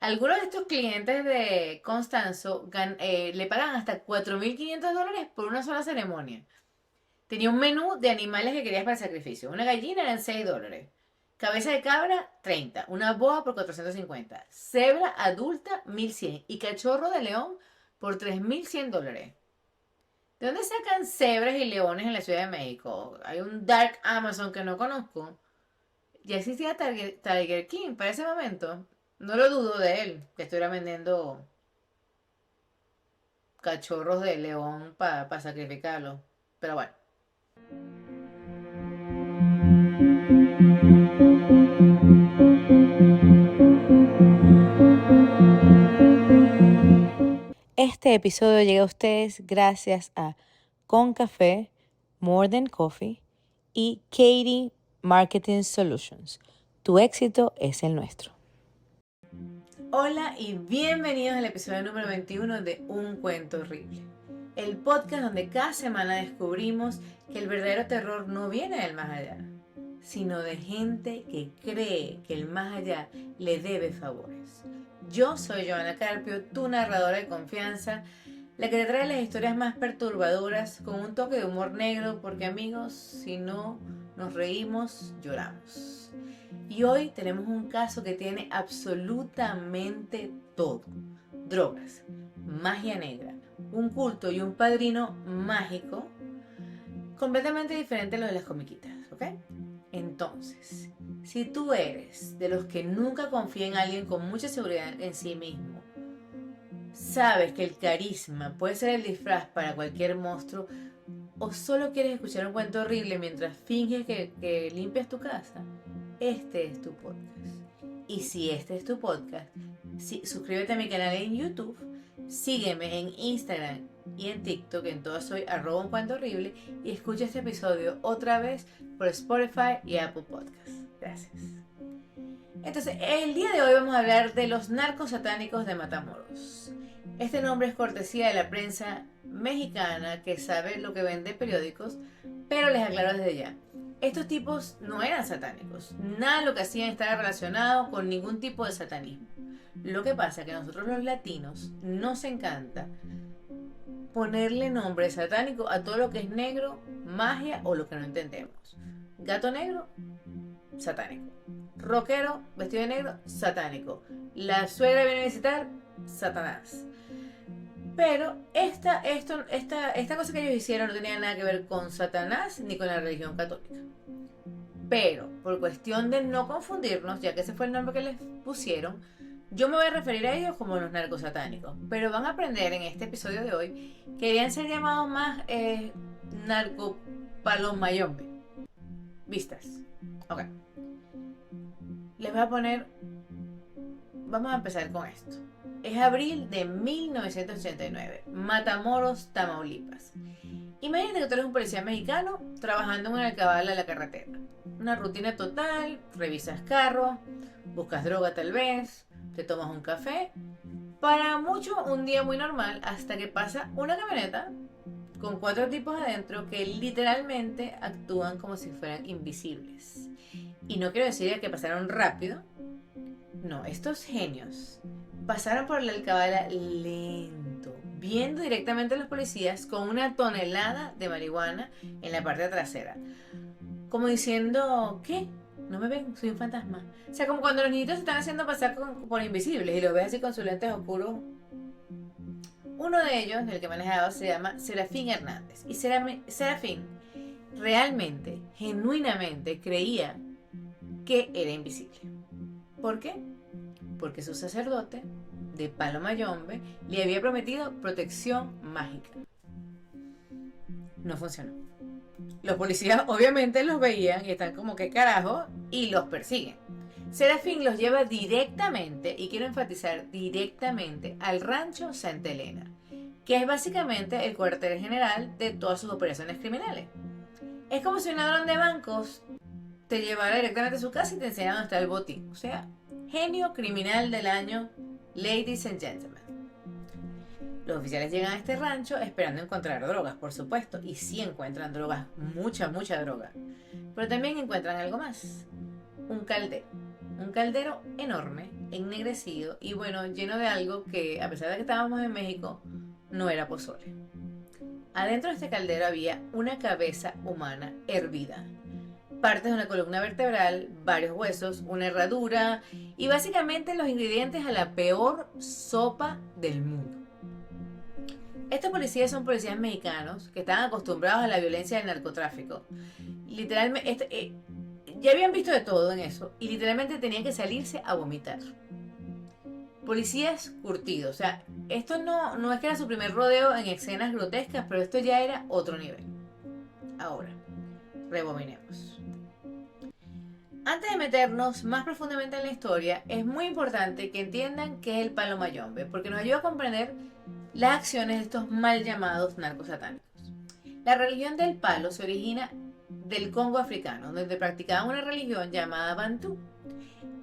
Algunos de estos clientes de Constanzo le pagan hasta $4.500 por una sola ceremonia. Tenía un menú de animales que querías para el sacrificio. Una gallina eran $6. Cabeza de cabra, 30. Una boa por 450. Cebra adulta, 1.100. Y cachorro de león por $3.100. ¿De dónde sacan cebras y leones en la Ciudad de México? Hay un Dark Amazon que no conozco. Ya existía Tiger King para ese momento. No lo dudo de él, que estuviera vendiendo cachorros de león para sacrificarlos. Pero bueno. Este episodio llega a ustedes gracias a Concafé, More Than Coffee y Katie Marketing Solutions. Tu éxito es el nuestro. Hola y bienvenidos al episodio número 21 de Un Cuento Horrible. El podcast donde cada semana descubrimos que el verdadero terror no viene del más allá, sino de gente que cree que el más allá le debe favores. Yo soy Joana Carpio, tu narradora de confianza, la que te trae las historias más perturbadoras con un toque de humor negro, porque amigos, si no nos reímos, lloramos. Y hoy tenemos un caso que tiene absolutamente todo: drogas, magia negra, un culto y un padrino mágico, completamente diferente a lo de las comiquitas, ¿ok? Entonces, si tú eres de los que nunca confía en alguien con mucha seguridad en sí mismo, sabes que el carisma puede ser el disfraz para cualquier monstruo, o solo quieres escuchar un cuento horrible mientras finges que limpias tu casa, este es tu podcast. Y si este es tu podcast, suscríbete a mi canal en YouTube, sígueme en Instagram y en TikTok, en todas soy @uncuentohorrible, y escucha este episodio otra vez por Spotify y Apple Podcasts. Gracias. Entonces, el día de hoy vamos a hablar de los narcos satánicos de Matamoros. Este nombre es cortesía de la prensa mexicana, que sabe lo que vende periódicos, pero les aclaro desde ya: estos tipos no eran satánicos. Nada de lo que hacían estaba relacionado con ningún tipo de satanismo. Lo que pasa es que a nosotros los latinos nos encanta ponerle nombre satánico a todo lo que es negro, magia o lo que no entendemos. Gato negro, satánico. Rockero, vestido de negro, satánico. La suegra viene a visitar, Satanás. Pero esta cosa que ellos hicieron no tenía nada que ver con Satanás ni con la religión católica. Pero, por cuestión de no confundirnos, ya que ese fue el nombre que les pusieron, yo me voy a referir a ellos como los narcos satánicos. Pero van a aprender en este episodio de hoy que debían ser llamados más narcopalomayombe. Vistas. Ok. Les voy a poner. Vamos a empezar con esto. Es abril de 1989, Matamoros, Tamaulipas. Imagínate que tú eres un policía mexicano trabajando en una alcabala de la carretera. Una rutina total: revisas carros, buscas droga tal vez, te tomas un café. Para mucho, un día muy normal, hasta que pasa una camioneta con 4 tipos adentro que literalmente actúan como si fueran invisibles. Y no quiero decir que pasaron rápido. No, estos genios pasaron por la alcabala lento, viendo directamente a los policías con una tonelada de marihuana en la parte trasera. Como diciendo: ¿qué? ¿No me ven? Soy un fantasma. O sea, como cuando los niñitos se están haciendo pasar por invisibles y los ves así con sus lentes oscuros. Uno de ellos, el que manejaba, se llama Serafín Hernández. Y Serafín realmente, genuinamente creía que era invisible. ¿Por qué? Porque su sacerdote, de palo mayombe, le había prometido protección mágica. No funcionó. Los policías obviamente los veían y están como: ¿qué carajo? Y los persiguen. Serafín los lleva directamente, y quiero enfatizar directamente, al rancho Santa Elena, que es básicamente el cuartel general de todas sus operaciones criminales. Es como si un ladrón de bancos te llevara directamente a su casa y te enseñara dónde está el botín. O sea, genio criminal del año, ladies and gentlemen. Los oficiales llegan a este rancho esperando encontrar drogas, por supuesto, y sí encuentran drogas, mucha droga. Pero también encuentran algo más: un caldero. un caldero enorme, ennegrecido y bueno, lleno de algo que a pesar de que estábamos en México, no era pozole. Adentro de este caldero había una cabeza humana hervida, partes de una columna vertebral, varios huesos, una herradura y básicamente los ingredientes a la peor sopa del mundo. Estos policías son policías mexicanos que están acostumbrados a la violencia del narcotráfico. Literalmente, ya habían visto de todo en eso y literalmente tenían que salirse a vomitar. Policías curtidos, o sea, esto no es que era su primer rodeo en escenas grotescas, pero esto ya era otro nivel. Ahora, rebobinemos. Antes de meternos más profundamente en la historia, es muy importante que entiendan qué es el palo mayombe, porque nos ayuda a comprender las acciones de estos mal llamados narcos satánicos. La religión del palo se origina del Congo africano, donde practicaban una religión llamada Bantú.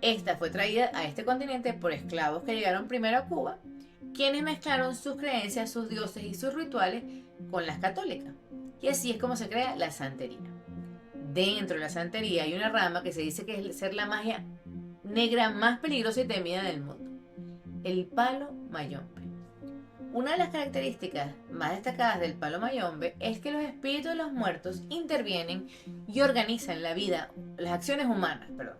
Esta fue traída a este continente por esclavos que llegaron primero a Cuba, quienes mezclaron sus creencias, sus dioses y sus rituales con las católicas. Y así es como se crea la santería. Dentro de la santería hay una rama que se dice que es ser la magia negra más peligrosa y temida del mundo, el palo mayombe. Una de las características más destacadas del palo mayombe es que los espíritus de los muertos intervienen y organizan la vida, las acciones humanas, perdón.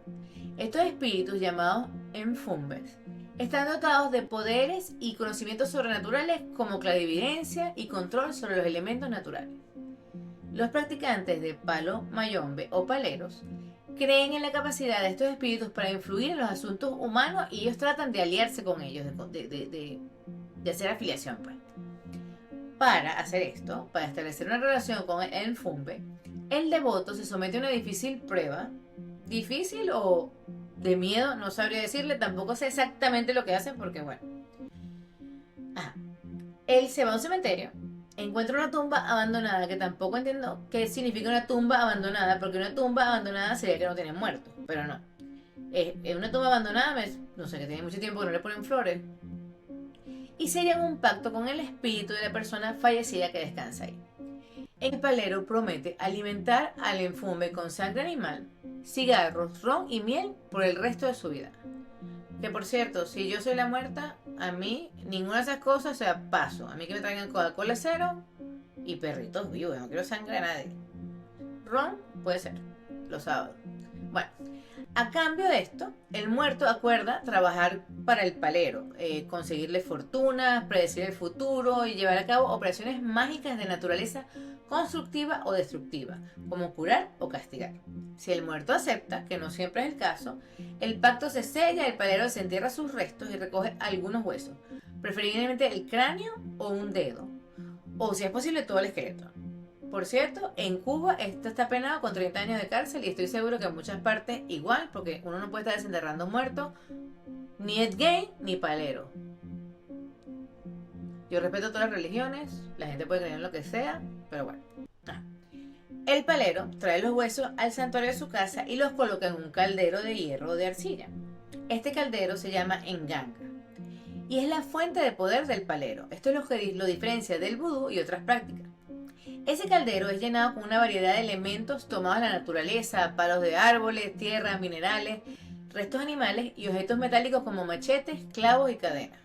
Estos espíritus, llamados enfumbes, están dotados de poderes y conocimientos sobrenaturales como clarividencia y control sobre los elementos naturales. Los practicantes de palo mayombe o paleros creen en la capacidad de estos espíritus para influir en los asuntos humanos y ellos tratan de aliarse con ellos, de hacer afiliación, pues. Para hacer esto, para establecer una relación con el enfumbe, el devoto se somete a una difícil prueba. Difícil o de miedo, no sabría decirle, tampoco sé exactamente lo que hacen porque bueno. Ajá. Él se va a un cementerio, encuentra una tumba abandonada, que tampoco entiendo qué significa una tumba abandonada, porque una tumba abandonada sería que no tienen muertos, pero no. Es una tumba abandonada, no sé, que tiene mucho tiempo que no le ponen flores. Y sellan un pacto con el espíritu de la persona fallecida que descansa ahí. El palero promete alimentar al enfumbe con sangre animal, cigarros, ron y miel por el resto de su vida. Que por cierto, si yo soy la muerta, a mí ninguna de esas cosas, o sea, paso. A mí que me traigan Coca-Cola cero y perritos vivos, yo no quiero sangre de nadie. Ron puede ser, los sábados. Bueno, a cambio de esto, el muerto acuerda trabajar para el palero, conseguirle fortunas, predecir el futuro y llevar a cabo operaciones mágicas de naturaleza constructiva o destructiva, como curar o castigar. Si el muerto acepta, que no siempre es el caso, el pacto se sella, el palero se entierra sus restos y recoge algunos huesos, preferiblemente el cráneo o un dedo, o si es posible todo el esqueleto. Por cierto, en Cuba esto está penado con 30 años de cárcel y estoy seguro que en muchas partes igual, porque uno no puede estar desenterrando muertos, ni es gay ni palero. Yo respeto todas las religiones, la gente puede creer en lo que sea, pero bueno. El palero trae los huesos al santuario de su casa y los coloca en un caldero de hierro o de arcilla. Este caldero se llama enganga y es la fuente de poder del palero. Esto es lo que lo diferencia del vudú y otras prácticas. Ese caldero es llenado con una variedad de elementos tomados de la naturaleza, palos de árboles, tierra, minerales, restos animales y objetos metálicos como machetes, clavos y cadenas.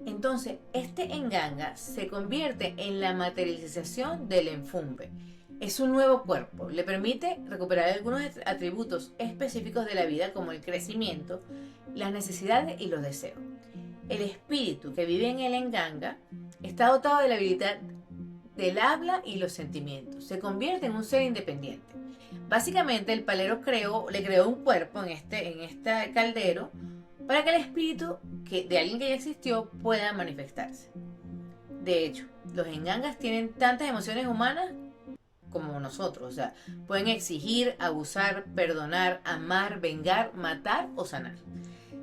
Entonces, este enganga se convierte en la materialización del enfumbe. Es un nuevo cuerpo, le permite recuperar algunos atributos específicos de la vida como el crecimiento, las necesidades y los deseos. El espíritu que vive en el enganga está dotado de la habilidad del habla y los sentimientos. Se convierte en un ser independiente. Básicamente el palero le creó un cuerpo en este caldero para que el espíritu de alguien que ya existió pueda manifestarse. De hecho, los engangas tienen tantas emociones humanas como nosotros, o sea, pueden exigir, abusar, perdonar, amar, vengar, matar o sanar.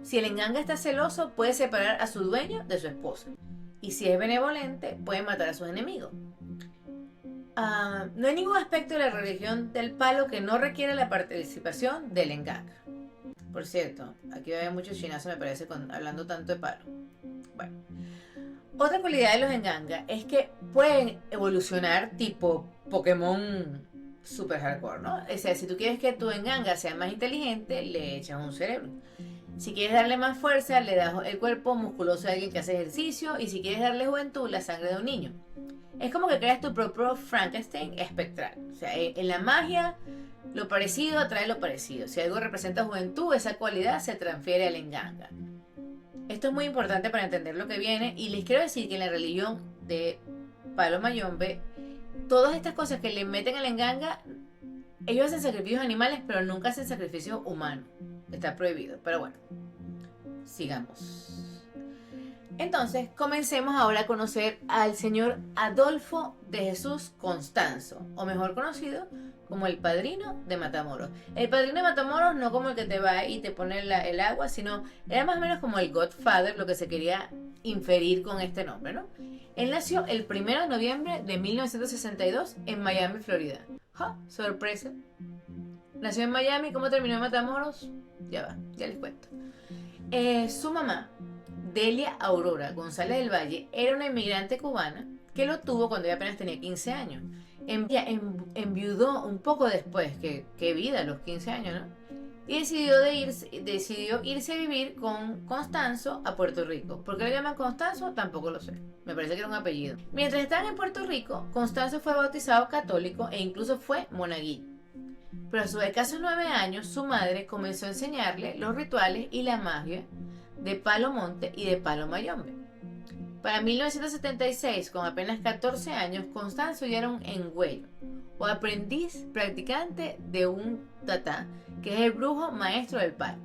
Si el enganga está celoso, puede separar a su dueño de su esposa. Y si es benevolente, puede matar a sus enemigos. No hay ningún aspecto de la religión del palo que no requiera la participación del enganga. Por cierto, aquí va a haber mucho chinazo, me parece, hablando tanto de palo. Bueno, otra cualidad de los enganga es que pueden evolucionar tipo Pokémon súper hardcore, ¿no? O sea, si tú quieres que tu enganga sea más inteligente, le echas un cerebro. Si quieres darle más fuerza, le das el cuerpo musculoso a alguien que hace ejercicio. Y si quieres darle juventud, la sangre de un niño. Es como que creas tu propio Frankenstein espectral. O sea, en la magia, lo parecido atrae lo parecido. Si algo representa juventud, esa cualidad se transfiere al enganga. Esto es muy importante para entender lo que viene. Y les quiero decir que en la religión de Palo Mayombe, todas estas cosas que le meten al enganga, ellos hacen sacrificios animales, pero nunca hacen sacrificios humanos. Está prohibido. Pero bueno, sigamos. Entonces, comencemos ahora a conocer al señor Adolfo de Jesús Constanzo, o mejor conocido como el padrino de Matamoros. El padrino de Matamoros no como el que te va y te pone el agua, sino era más o menos como el Godfather, lo que se quería inferir con este nombre, ¿no? Él nació el 1 de noviembre de 1962 en Miami, Florida. ¡Ja! Sorpresa. Nació en Miami. ¿Cómo terminó en Matamoros? Ya va, ya les cuento. Su mamá, Delia Aurora González del Valle, era una inmigrante cubana que lo tuvo cuando ella apenas tenía 15 años. Ella enviudó un poco después, que vida, a los 15 años, ¿no? Y decidió irse a vivir con Constanzo a Puerto Rico. ¿Por qué le llaman Constanzo? Tampoco lo sé. Me parece que era un apellido. Mientras estaban en Puerto Rico, Constanzo fue bautizado católico e incluso fue monaguillo. Pero a sus escasos 9 años, su madre comenzó a enseñarle los rituales y la magia de Palo Monte y de Palo Mayombe. Para 1976, con apenas 14 años, Constanzo ya era un engüello, o aprendiz practicante de un tatá, que es el brujo maestro del palo.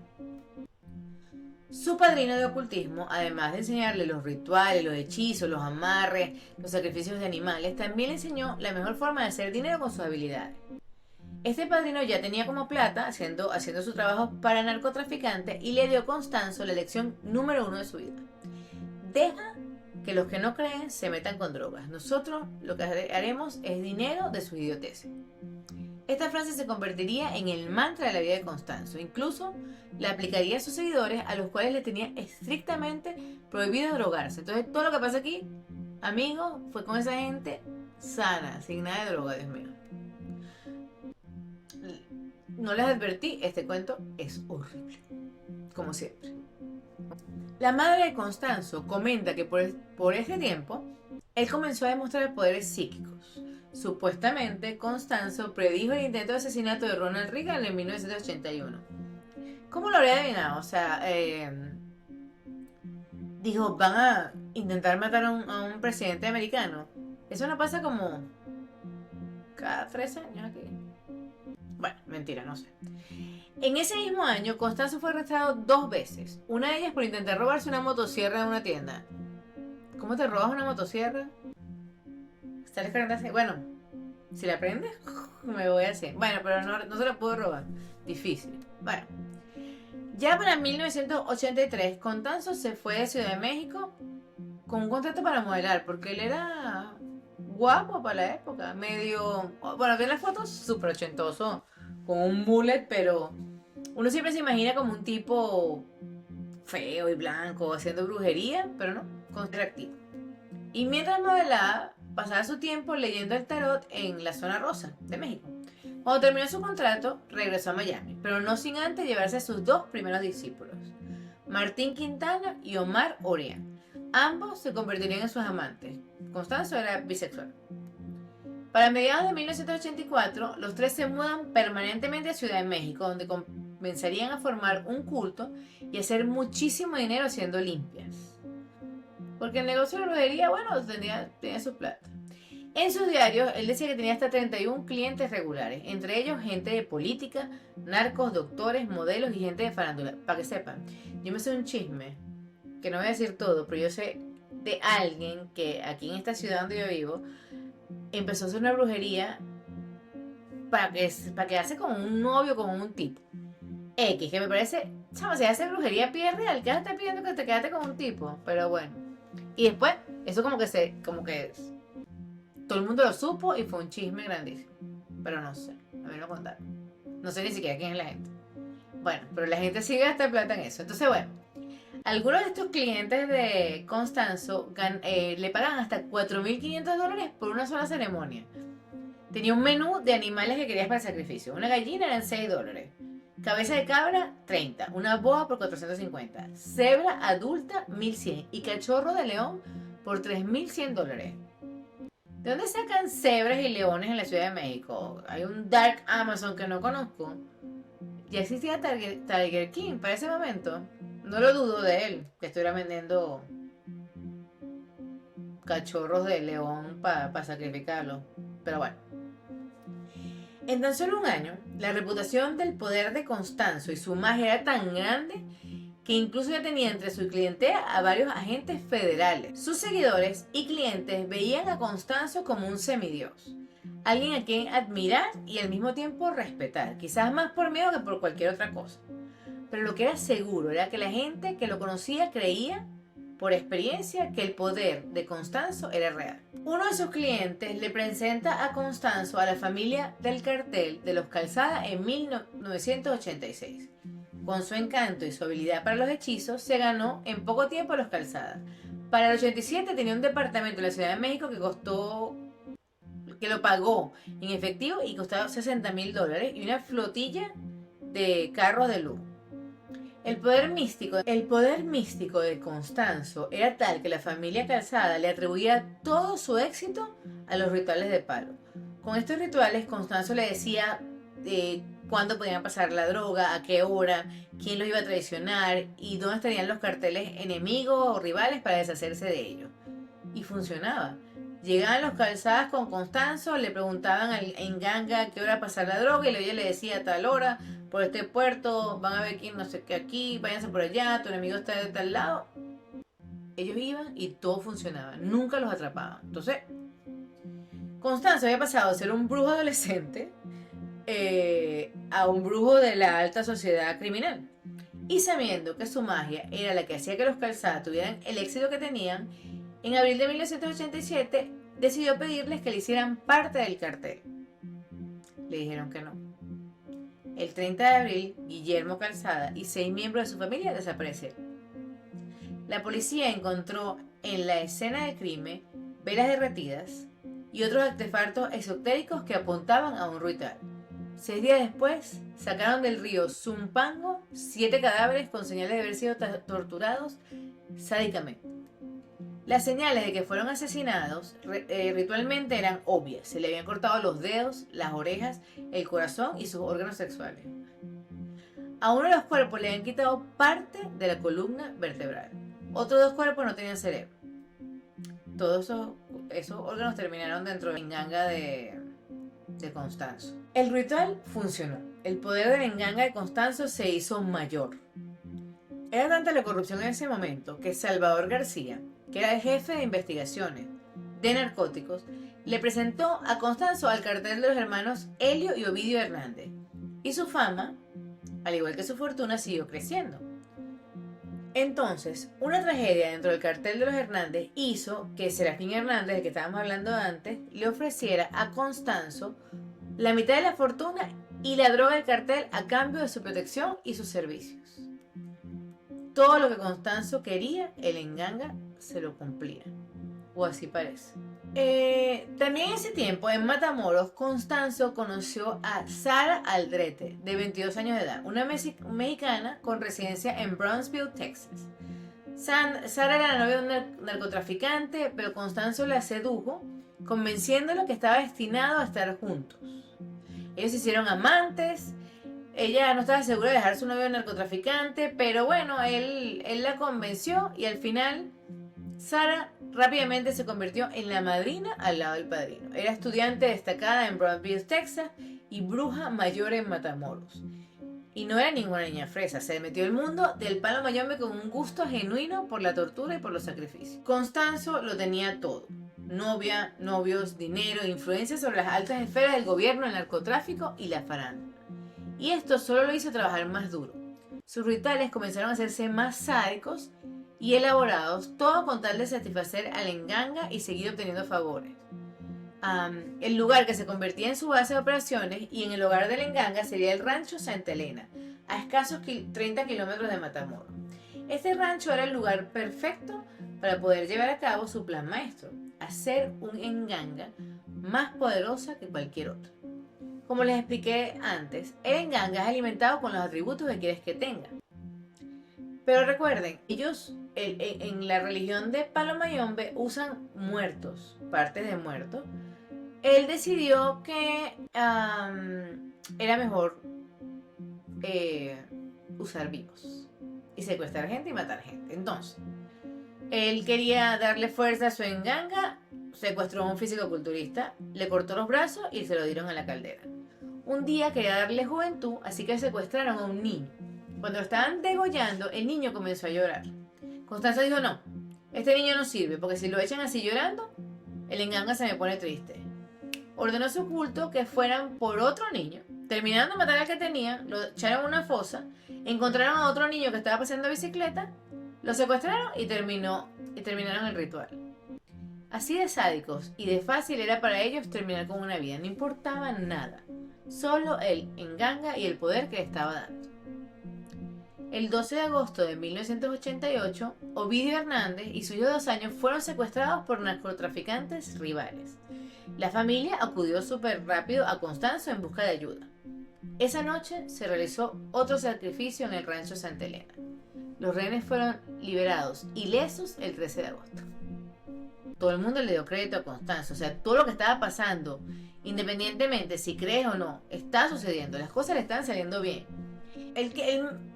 Su padrino de ocultismo, además de enseñarle los rituales, los hechizos, los amarres, los sacrificios de animales, también le enseñó la mejor forma de hacer dinero con sus habilidades. Este padrino ya tenía como plata haciendo su trabajo para narcotraficante y le dio a Constanzo la lección número 1 de su vida. Deja que los que no creen se metan con drogas. Nosotros lo que haremos es dinero de sus idioteces. Esta frase se convertiría en el mantra de la vida de Constanzo. Incluso la aplicaría a sus seguidores, a los cuales le tenía estrictamente prohibido drogarse. Entonces todo lo que pasa aquí, amigo, fue con esa gente sana, sin nada de droga, Dios mío. No les advertí, este cuento es horrible, como siempre. La madre de Constanzo comenta que por este tiempo, él comenzó a demostrar poderes psíquicos. Supuestamente, Constanzo predijo el intento de asesinato de Ronald Reagan en 1981. ¿Cómo lo habría adivinado? O sea, dijo, van a intentar matar a un presidente americano. Eso no pasa como cada 3 años aquí. Bueno, mentira, no sé. En ese mismo año, Constanzo fue arrestado 2 veces. Una de ellas por intentar robarse una motosierra de una tienda. ¿Cómo te robas una motosierra? ¿Estás cargando así? Bueno, si la prendes, me voy así. Bueno, pero no se la puedo robar. Difícil. Bueno. Ya para 1983, Constanzo se fue de Ciudad de México con un contrato para modelar, porque él era guapo para la época. Medio... Bueno, vi las fotos súper ochentoso, con un mullet, pero uno siempre se imagina como un tipo feo y blanco haciendo brujería, pero no, contractivo. Y mientras modelaba, pasaba su tiempo leyendo el tarot en la zona rosa de México. Cuando terminó su contrato, regresó a Miami, pero no sin antes llevarse a sus 2 primeros discípulos, Martín Quintana y Omar Orián. Ambos se convertirían en sus amantes. Constanzo era bisexual. Para mediados de 1984, los 3 se mudan permanentemente a Ciudad de México, donde comenzarían a formar un culto y a hacer muchísimo dinero haciendo limpias. Porque el negocio de la brujería, bueno, tenía su plata. En sus diarios, él decía que tenía hasta 31 clientes regulares, entre ellos gente de política, narcos, doctores, modelos y gente de farándula. Para que sepan, yo me sé un chisme, que no voy a decir todo, pero yo sé de alguien que aquí en esta ciudad donde yo vivo, empezó a hacer una brujería para quedarse con un novio, con un tipo. X, que me parece, chamo, si hace brujería pide real, ¿qué está pidiendo que te quedaste con un tipo? Pero bueno. Y después, eso como que todo el mundo lo supo y fue un chisme grandísimo. Pero no sé, a mí me lo contaron. No sé ni siquiera quién es la gente. Bueno, pero la gente sigue gasta plata en eso. Entonces, bueno, algunos de estos clientes de Constanzo le pagan hasta $4,500 por una sola ceremonia. Tenía un menú de animales que querías para el sacrificio. Una gallina eran $6. Cabeza de cabra, 30. Una boa por 450. Cebra adulta, 1100. Y cachorro de león por $3,100. ¿De dónde sacan cebras y leones en la Ciudad de México? Hay un Dark Amazon que no conozco. Ya existía Tiger King para ese momento. No lo dudo de él, que estuviera vendiendo cachorros de león para sacrificarlos. Pero bueno. En tan solo un año, la reputación del poder de Constanzo y su magia era tan grande que incluso ya tenía entre su clientela a varios agentes federales. Sus seguidores y clientes veían a Constanzo como un semidios, alguien a quien admirar y al mismo tiempo respetar, quizás más por miedo que por cualquier otra cosa. Pero lo que era seguro era que la gente que lo conocía creía, por experiencia, que el poder de Constanzo era real. Uno de sus clientes le presenta a Constanzo a la familia del cartel de los Calzada en 1986. Con su encanto y su habilidad para los hechizos, se ganó en poco tiempo a los Calzada. Para el 87 tenía un departamento en la Ciudad de México que lo pagó en efectivo y costaba $60,000 y una flotilla de carros de lujo. El poder místico de Constanzo era tal que la familia Calzada le atribuía todo su éxito a los rituales de palo. Con estos rituales, Constanzo le decía cuándo podían pasar la droga, a qué hora, quién los iba a traicionar y dónde estarían los carteles enemigos o rivales para deshacerse de ellos. Y funcionaba. Llegaban los Calzadas con Constanzo, le preguntaban en ganga a qué hora pasar la droga y ella le decía a tal hora, por este puerto, van a ver quién no sé qué aquí, váyanse por allá, tu enemigo está de tal lado. Ellos iban y todo funcionaba, nunca los atrapaban. Entonces, Constanzo había pasado de ser un brujo adolescente a un brujo de la alta sociedad criminal. Y sabiendo que su magia era la que hacía que los Calzadas tuvieran el éxito que tenían, en abril de 1987 decidió pedirles que le hicieran parte del cartel. Le dijeron que no. El 30 de abril, Guillermo Calzada y 6 miembros de su familia desaparecieron. La policía encontró en la escena del crimen velas derretidas y otros artefactos esotéricos que apuntaban a un ritual. 6 días después, sacaron del río Zumpango 7 cadáveres con señales de haber sido torturados sádicamente. Las señales de que fueron asesinados ritualmente eran obvias. Se le habían cortado los dedos, las orejas, el corazón y sus órganos sexuales. A uno de los cuerpos le habían quitado parte de la columna vertebral. Otros 2 cuerpos no tenían cerebro. Todos esos órganos terminaron dentro de la enganga de Constanzo. El ritual funcionó. El poder de la enganga de Constanzo se hizo mayor. Era tanta la corrupción en ese momento que Salvador García, que era el jefe de investigaciones de narcóticos, le presentó a Constanzo al cartel de los hermanos Helio y Ovidio Hernández. Y su fama, al igual que su fortuna, siguió creciendo. Entonces, una tragedia dentro del cartel de los Hernández hizo que Serafín Hernández, del que estábamos hablando antes, le ofreciera a Constanzo la mitad de la fortuna y la droga del cartel a cambio de su protección y sus servicios. Todo lo que Constanzo quería, el enganga se lo cumplía. O así parece. También en ese tiempo, en Matamoros, Constanzo conoció a Sara Aldrete, de 22 años de edad, una mexicana con residencia en Brownsville, Texas. Sara era la novia de un narcotraficante, pero Constanzo la sedujo, convenciéndolo que estaba destinado a estar juntos. Ellos se hicieron amantes. Ella no estaba segura de dejar a su novio narcotraficante, pero bueno, él la convenció y al final Sara rápidamente se convirtió en la madrina al lado del padrino. Era estudiante destacada en Brownsville, Texas y bruja mayor en Matamoros. Y no era ninguna niña fresa, se metió al mundo del palo mayombe con un gusto genuino por la tortura y por los sacrificios. Constanzo lo tenía todo. Novia, novios, dinero, influencia sobre las altas esferas del gobierno, el narcotráfico y la farándula. Y esto solo lo hizo trabajar más duro. Sus rituales comenzaron a hacerse más sádicos y elaborados, todo con tal de satisfacer al enganga y seguir obteniendo favores. El lugar que se convertía en su base de operaciones y en el hogar del enganga sería el rancho Santa Elena, a escasos 30 kilómetros de Matamoros. Este rancho era el lugar perfecto para poder llevar a cabo su plan maestro, hacer un enganga más poderosa que cualquier otra. Como les expliqué antes, el enganga es alimentado con los atributos que quieres que tenga. Pero recuerden, ellos en la religión de Palo Mayombe usan muertos, partes de muertos. Él decidió que era mejor usar vivos y secuestrar gente y matar gente. Entonces, él quería darle fuerza a su enganga, secuestró a un físico-culturista, le cortó los brazos y se lo dieron a la caldera. Un día quería darle juventud, así que secuestraron a un niño. Cuando lo estaban degollando, el niño comenzó a llorar. Constanza dijo, no, este niño no sirve, porque si lo echan así llorando, el enganga se me pone triste. Ordenó a su culto que fueran por otro niño. Terminaron de matar al que tenían, lo echaron a una fosa, encontraron a otro niño que estaba paseando bicicleta, lo secuestraron y terminaron el ritual. Así de sádicos y de fácil era para ellos terminar con una vida, no importaba nada, solo el enganga y el poder que le estaba dando. El 12 de agosto de 1988, Ovidio Hernández y su hijo de 2 años fueron secuestrados por narcotraficantes rivales. La familia acudió súper rápido a Constanzo en busca de ayuda. Esa noche se realizó otro sacrificio en el rancho Santa Elena. Los rehenes fueron liberados ilesos el 13 de agosto. Todo el mundo le dio crédito a Constanzo, o sea, todo lo que estaba pasando, independientemente si crees o no, está sucediendo, las cosas le están saliendo bien. Él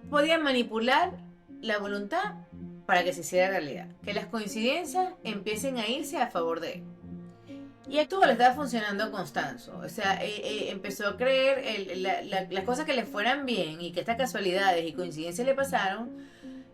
podía manipular la voluntad para que se hiciera realidad, que las coincidencias empiecen a irse a favor de él. Y todo le estaba funcionando a Constanzo, o sea, empezó a creer las cosas que le fueran bien y que estas casualidades y coincidencias le pasaron,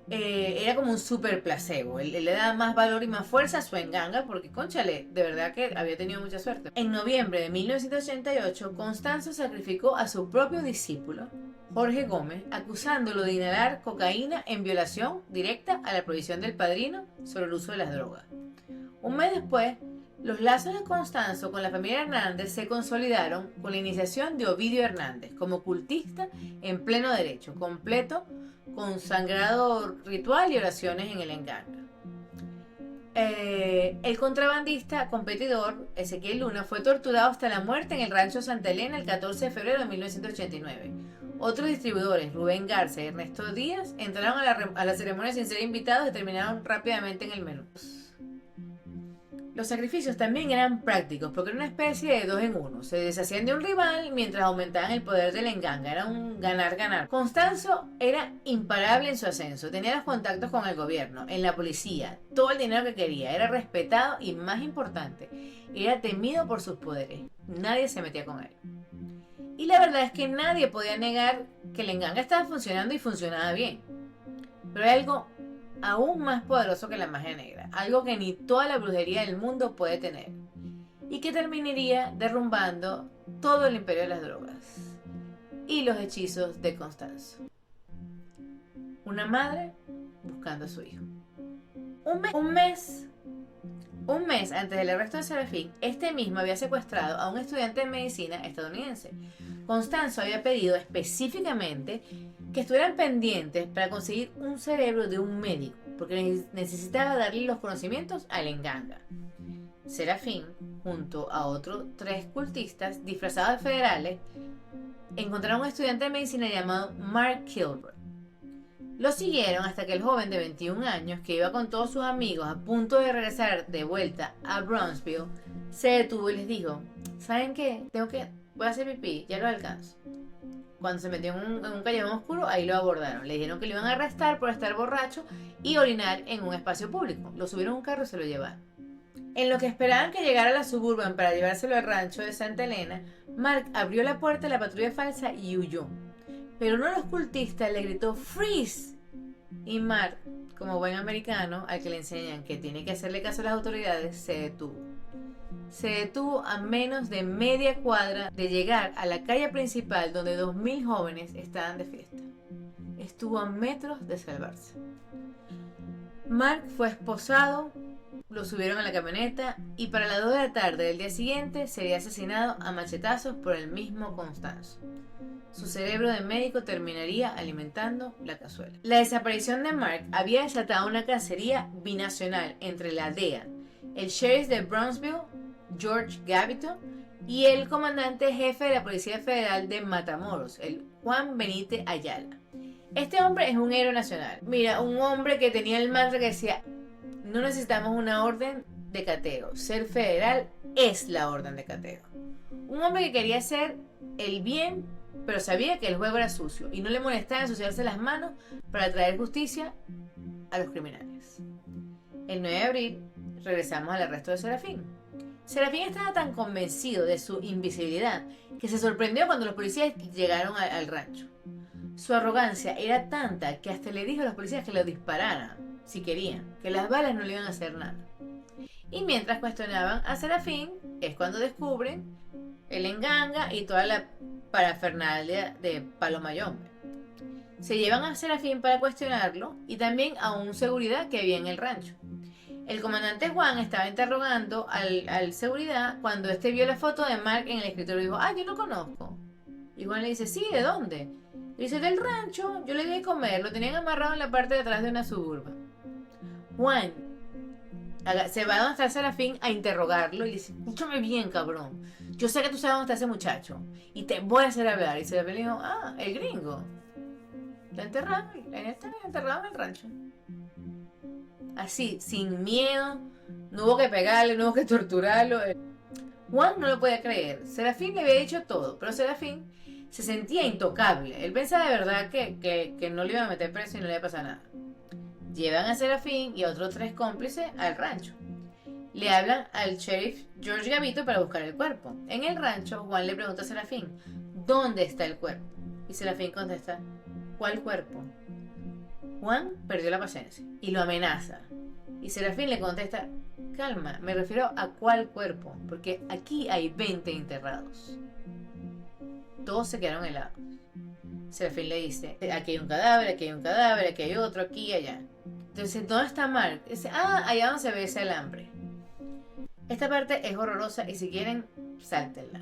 era como un super placebo. Él le daba más valor y más fuerza a su enganga porque, cónchale, de verdad que había tenido mucha suerte. En noviembre de 1988, Constanzo sacrificó a su propio discípulo, Jorge Gómez, acusándolo de inhalar cocaína en violación directa a la prohibición del padrino sobre el uso de las drogas. Un mes después, los lazos de Constanzo con la familia Hernández se consolidaron con la iniciación de Ovidio Hernández como cultista en pleno derecho, completo con sangrado ritual y oraciones en el enganga. El contrabandista competidor Ezequiel Luna fue torturado hasta la muerte en el rancho Santa Elena el 14 de febrero de 1989. Otros distribuidores, Rubén Garza y Ernesto Díaz, entraron a la ceremonia sin ser invitados y terminaron rápidamente en el menú. Los sacrificios también eran prácticos porque era una especie de 2 en 1. Se deshacían de un rival mientras aumentaban el poder del enganga. Era un ganar-ganar. Constanzo era imparable en su ascenso. Tenía los contactos con el gobierno, en la policía, todo el dinero que quería. Era respetado y, más importante, era temido por sus poderes. Nadie se metía con él. Y la verdad es que nadie podía negar que el enganga estaba funcionando y funcionaba bien. Pero hay algo aún más poderoso que la magia negra, algo que ni toda la brujería del mundo puede tener, y que terminaría derrumbando todo el imperio de las drogas y los hechizos de Constanzo. Una madre buscando a su hijo. Un mes antes del arresto de Serafín, este mismo había secuestrado a un estudiante de medicina estadounidense. Constanzo había pedido específicamente que estuvieran pendientes para conseguir un cerebro de un médico, porque necesitaba darle los conocimientos al enganga. Serafín, junto a otros 3 cultistas disfrazados de federales, encontraron a un estudiante de medicina llamado Mark Kilbert. Lo siguieron hasta que el joven de 21 años, que iba con todos sus amigos a punto de regresar de vuelta a Brownsville, se detuvo y les dijo: ¿saben qué? Voy a hacer pipí, ya lo alcanzo. Cuando se metió en un callejón oscuro, ahí lo abordaron. Le dijeron que lo iban a arrestar por estar borracho y orinar en un espacio público. Lo subieron a un carro y se lo llevaron. En lo que esperaban que llegara la Suburban para llevárselo al rancho de Santa Elena, Mark abrió la puerta de la patrulla falsa y huyó. Pero uno de los cultistas le gritó "¡Freeze!" Y Mark, como buen americano al que le enseñan que tiene que hacerle caso a las autoridades, se detuvo. Se detuvo a menos de media cuadra de llegar a la calle principal donde 2000 jóvenes estaban de fiesta. Estuvo a metros de salvarse. Mark fue esposado, lo subieron a la camioneta y para las 2 de la tarde del día siguiente sería asesinado a machetazos por el mismo Constanzo. Su cerebro de médico terminaría alimentando la cazuela. La desaparición de Mark había desatado una cacería binacional entre la DEA, el sheriff de Brownsville George Gabito, y el comandante jefe de la Policía Federal de Matamoros, el Juan Benítez Ayala. Este hombre es un héroe nacional. Mira, un hombre que tenía el mantra que decía: no necesitamos una orden de cateo, ser federal es la orden de cateo. Un hombre que quería hacer el bien, pero sabía que el juego era sucio y no le molestaba ensuciarse las manos para traer justicia a los criminales. El 9 de abril regresamos al arresto de Serafín. Serafín estaba tan convencido de su invisibilidad que se sorprendió cuando los policías llegaron al rancho. Su arrogancia era tanta que hasta le dijo a los policías que lo dispararan si querían, que las balas no le iban a hacer nada. Y mientras cuestionaban a Serafín es cuando descubren el enganga y toda la parafernalia de Palo Mayombe. Se llevan a Serafín para cuestionarlo y también a un seguridad que había en el rancho. El comandante Juan estaba interrogando al seguridad cuando este vio la foto de Mark en el escritorio y dijo: yo lo conozco. Y Juan le dice: sí, ¿de dónde? Le dice: del rancho, yo le di de comer, lo tenían amarrado en la parte de atrás de una suburba. Juan se va a donde está Serafín a interrogarlo y le dice: escúchame bien, cabrón, yo sé que tú sabes dónde está ese muchacho y te voy a hacer hablar. Y Serafín le dijo: el gringo está enterrado en el rancho. Así, sin miedo, no hubo que pegarle, no hubo que torturarlo. Juan no lo podía creer. Serafín le había dicho todo, pero Serafín se sentía intocable. Él pensaba de verdad que no le iban a meter preso y no le iba a pasar nada. Llevan a Serafín y a otros 3 cómplices al rancho. Le hablan al sheriff George Gabito para buscar el cuerpo. En el rancho, Juan le pregunta a Serafín: ¿dónde está el cuerpo? Y Serafín contesta: ¿cuál cuerpo? Juan perdió la paciencia y lo amenaza. Y Serafín le contesta: calma, me refiero a cuál cuerpo, porque aquí hay 20 enterrados. Todos se quedaron helados. Serafín le dice: aquí hay un cadáver, aquí hay un cadáver, aquí hay otro, aquí y allá. Entonces, ¿dónde está Mark? Dice: allá donde se ve ese alambre. Esta parte es horrorosa y si quieren, sáltenla.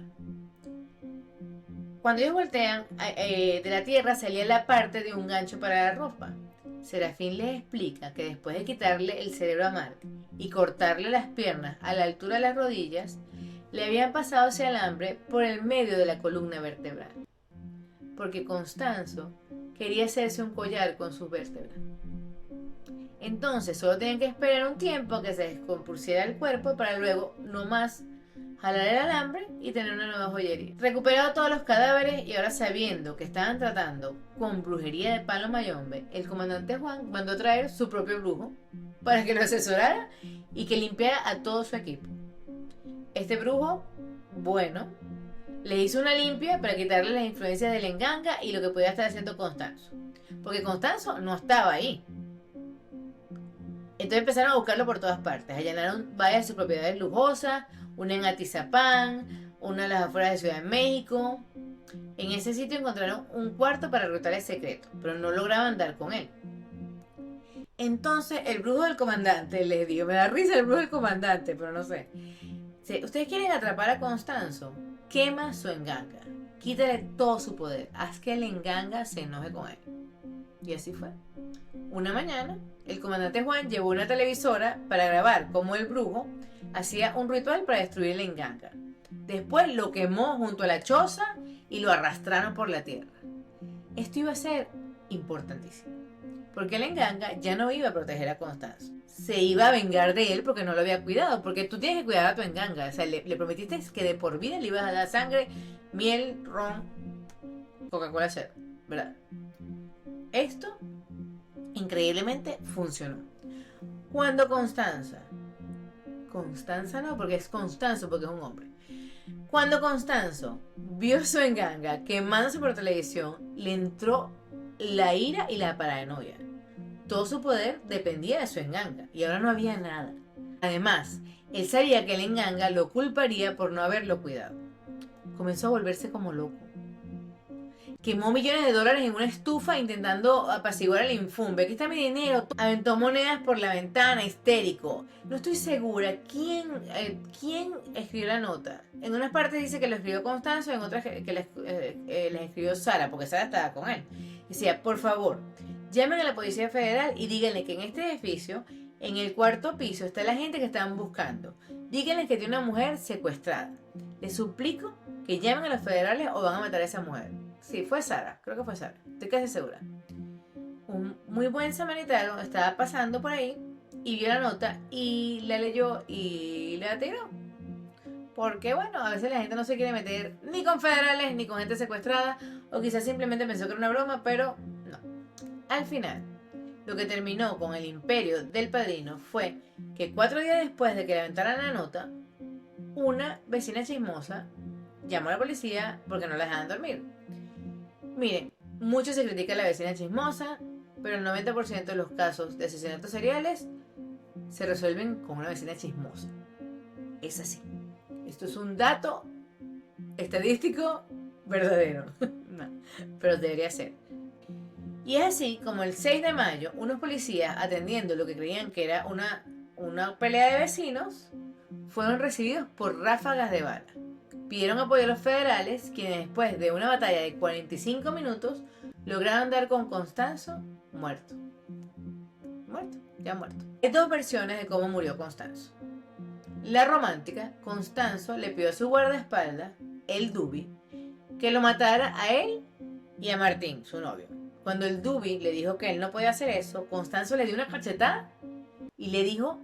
Cuando ellos voltean, de la tierra salía la parte de un gancho para la ropa. Serafín les explica que después de quitarle el cerebro a Mark y cortarle las piernas a la altura de las rodillas, le habían pasado ese alambre por el medio de la columna vertebral. Porque Constanzo quería hacerse un collar con sus vértebras. Entonces solo tenían que esperar un tiempo a que se descompusiera el cuerpo para luego nomás jalar el alambre y tener una nueva joyería. Recuperado todos los cadáveres y ahora sabiendo que estaban tratando con brujería de Palo Mayombe, el comandante Juan mandó traer su propio brujo para que lo asesorara y que limpiara a todo su equipo. Este brujo, bueno, le hizo una limpia para quitarle las influencias del enganga y lo que podía estar haciendo Constanzo. Porque Constanzo no estaba ahí. Entonces empezaron a buscarlo por todas partes. Allanaron varias de sus propiedades lujosas, una en Atizapán, una a las afueras de Ciudad de México. En ese sitio encontraron un cuarto para reclutar el secreto, pero no lograban dar con él. Entonces el brujo del comandante les dijo, me da risa el brujo del comandante, pero no sé. Si ustedes quieren atrapar a Constanzo, quema su enganga, quítale todo su poder, haz que el enganga se enoje con él. Y así fue. Una mañana, el comandante Juan llevó una televisora para grabar cómo el brujo hacía un ritual para destruir el enganga. Después lo quemó junto a la choza y lo arrastraron por la tierra. Esto iba a ser importantísimo, porque el enganga ya no iba a proteger a Constanzo. Se iba a vengar de él porque no lo había cuidado, porque tú tienes que cuidar a tu enganga. O sea, le prometiste que de por vida le ibas a dar sangre, miel, ron, Coca-Cola cero, ¿verdad? Esto increíblemente funcionó. Cuando Constanza no, porque es Constanzo, porque es un hombre. Cuando Constanzo vio su enganga quemándose por televisión, le entró la ira y la paranoia. Todo su poder dependía de su enganga y ahora no había nada. Además, él sabía que el enganga lo culparía por no haberlo cuidado. Comenzó a volverse como loco. Quemó millones de dólares en una estufa intentando apaciguar el infumbe. Aquí está mi dinero. Aventó monedas por la ventana, histérico. No estoy segura quién escribió la nota. En unas partes dice que lo escribió Constanzo, en otras que la escribió Sara, porque Sara estaba con él. Decía, por favor, llamen a la Policía Federal y díganle que en este edificio En el cuarto piso está la gente que estaban buscando. Díganles que tiene una mujer secuestrada. Les suplico que llamen a los federales o van a matar a esa mujer. Sí, fue Sara, creo que fue Sara, estoy casi segura. Un muy buen samaritano estaba pasando por ahí y vio la nota y la leyó y la tiró. Porque bueno, a veces la gente no se quiere meter ni con federales ni con gente secuestrada, o quizás simplemente pensó que era una broma, pero no. Al final, lo que terminó con el imperio del padrino fue que 4 días después de que levantaran la nota, una vecina chismosa llamó a la policía porque no la dejaban dormir. Miren, mucho se critica a la vecina chismosa, pero el 90% de los casos de asesinatos seriales se resuelven con una vecina chismosa. Es así. Esto es un dato estadístico verdadero. No, pero debería ser. Y es así como el 6 de mayo, unos policías atendiendo lo que creían que era una pelea de vecinos, fueron recibidos por ráfagas de bala. Pidieron apoyo a los federales, quienes después de una batalla de 45 minutos lograron dar con Constanzo muerto. Muerto, ya muerto. Hay dos versiones de cómo murió Constanzo. La romántica, Constanzo le pidió a su guardaespaldas, el Dubi, que lo matara a él y a Martín, su novio. Cuando el Dubi le dijo que él no podía hacer eso, Constanzo le dio una cachetada y le dijo: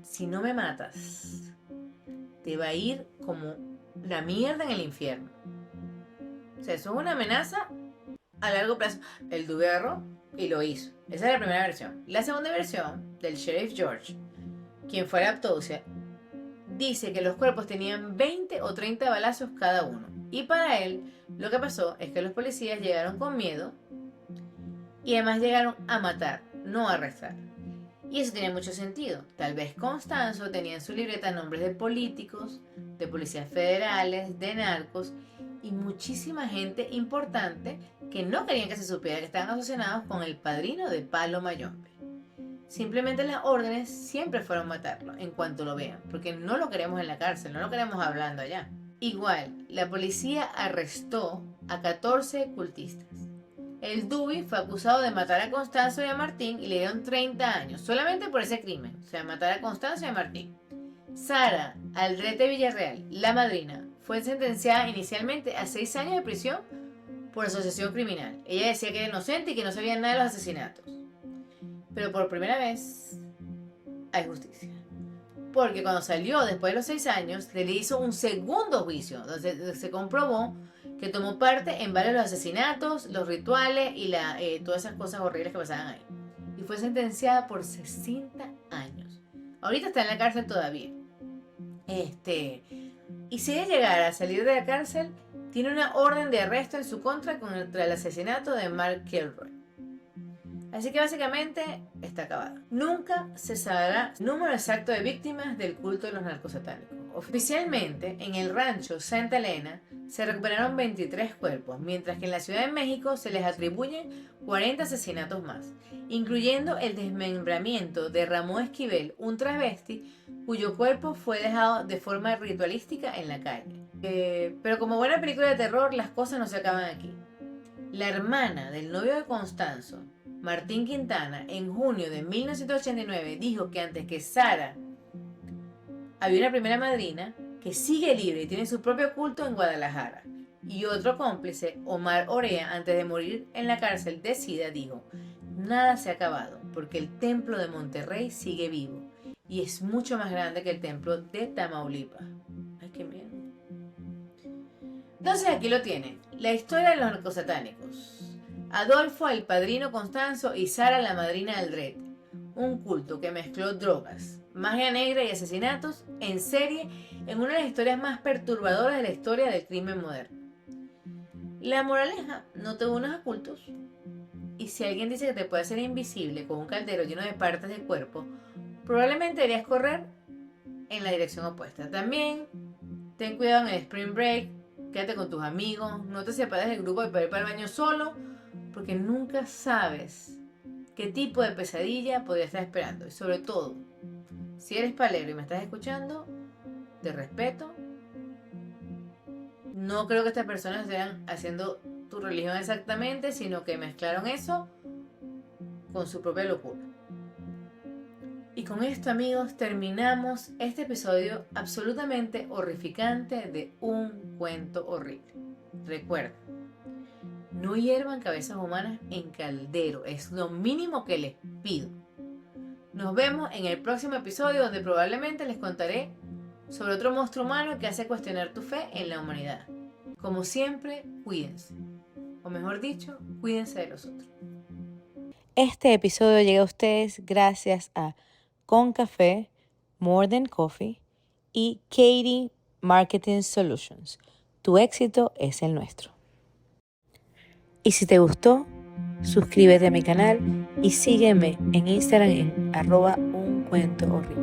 si no me matas, te va a ir como la mierda en el infierno. O sea, eso es una amenaza a largo plazo. El Dubi agarró y lo hizo. Esa es la primera versión. La segunda versión, del sheriff George, quien fue a la autopsia, dice que los cuerpos tenían 20 o 30 balazos cada uno. Y para él, lo que pasó es que los policías llegaron con miedo y además llegaron a matar, no a arrestar. Y eso tiene mucho sentido. Tal vez Constanzo tenía en su libreta nombres de políticos, de policías federales, de narcos y muchísima gente importante que no querían que se supiera que estaban asociados con el padrino de Palo Mayombe. Simplemente las órdenes siempre fueron matarlo en cuanto lo vean, porque no lo queremos en la cárcel, no lo queremos hablando allá. Igual, la policía arrestó a 14 cultistas. El Dubi fue acusado de matar a Constanzo y a Martín y le dieron 30 años, solamente por ese crimen, o sea, matar a Constanzo y a Martín. Sara Aldrete Villarreal, la madrina, fue sentenciada inicialmente a 6 años de prisión por asociación criminal. Ella decía que era inocente y que no sabía nada de los asesinatos. Pero por primera vez hay justicia. Porque cuando salió después de los 6 años, se le hizo un segundo juicio, donde se comprobó que tomó parte en varios de los asesinatos, los rituales y todas esas cosas horribles que pasaban ahí. Y fue sentenciada por 60 años. Ahorita está en la cárcel todavía. Y si ella llegara a salir de la cárcel, tiene una orden de arresto en su contra contra el asesinato de Mark Kilroy. Así que básicamente está acabada. Nunca se sabrá el número exacto de víctimas del culto de los narcosatánicos. Oficialmente, en el rancho Santa Elena se recuperaron 23 cuerpos, mientras que en la Ciudad de México se les atribuyen 40 asesinatos más, incluyendo el desmembramiento de Ramón Esquivel, un travesti cuyo cuerpo fue dejado de forma ritualística en la calle. Pero como buena película de terror, las cosas no se acaban aquí. La hermana del novio de Constanzo, Martín Quintana, en junio de 1989 dijo que antes que Sara había una primera madrina que sigue libre y tiene su propio culto en Guadalajara. Y otro cómplice, Omar Orea, antes de morir en la cárcel de SIDA, dijo: nada se ha acabado porque el templo de Monterrey sigue vivo y es mucho más grande que el templo de Tamaulipas. Ay, qué miedo. Entonces aquí lo tienen, la historia de los narcosatánicos. Adolfo, el padrino Constanzo, y Sara, la madrina Aldrete. Un culto que mezcló drogas, magia negra y asesinatos en serie en una de las historias más perturbadoras de la historia del crimen moderno. La moraleja: no te unas a cultos. Y si alguien dice que te puede hacer invisible con un caldero lleno de partes del cuerpo, probablemente deberías correr en la dirección opuesta. También ten cuidado en el spring break, quédate con tus amigos, no te separes del grupo para ir para el baño solo, porque nunca sabes qué tipo de pesadilla podría estar esperando. Y sobre todo, si eres palero y me estás escuchando, te respeto. No creo que estas personas estén haciendo tu religión exactamente, sino que mezclaron eso con su propia locura. Y con esto, amigos, terminamos este episodio absolutamente horrificante de Un Cuento Horrible. Recuerden, no hiervan cabezas humanas en caldero, es lo mínimo que les pido. Nos vemos en el próximo episodio donde probablemente les contaré sobre otro monstruo humano que hace cuestionar tu fe en la humanidad. Como siempre, cuídense. O mejor dicho, cuídense de los otros. Este episodio llega a ustedes gracias a Con Café, More Than Coffee y Katie Marketing Solutions. Tu éxito es el nuestro. Y si te gustó, suscríbete a mi canal y sígueme en Instagram en @uncuentohorrible.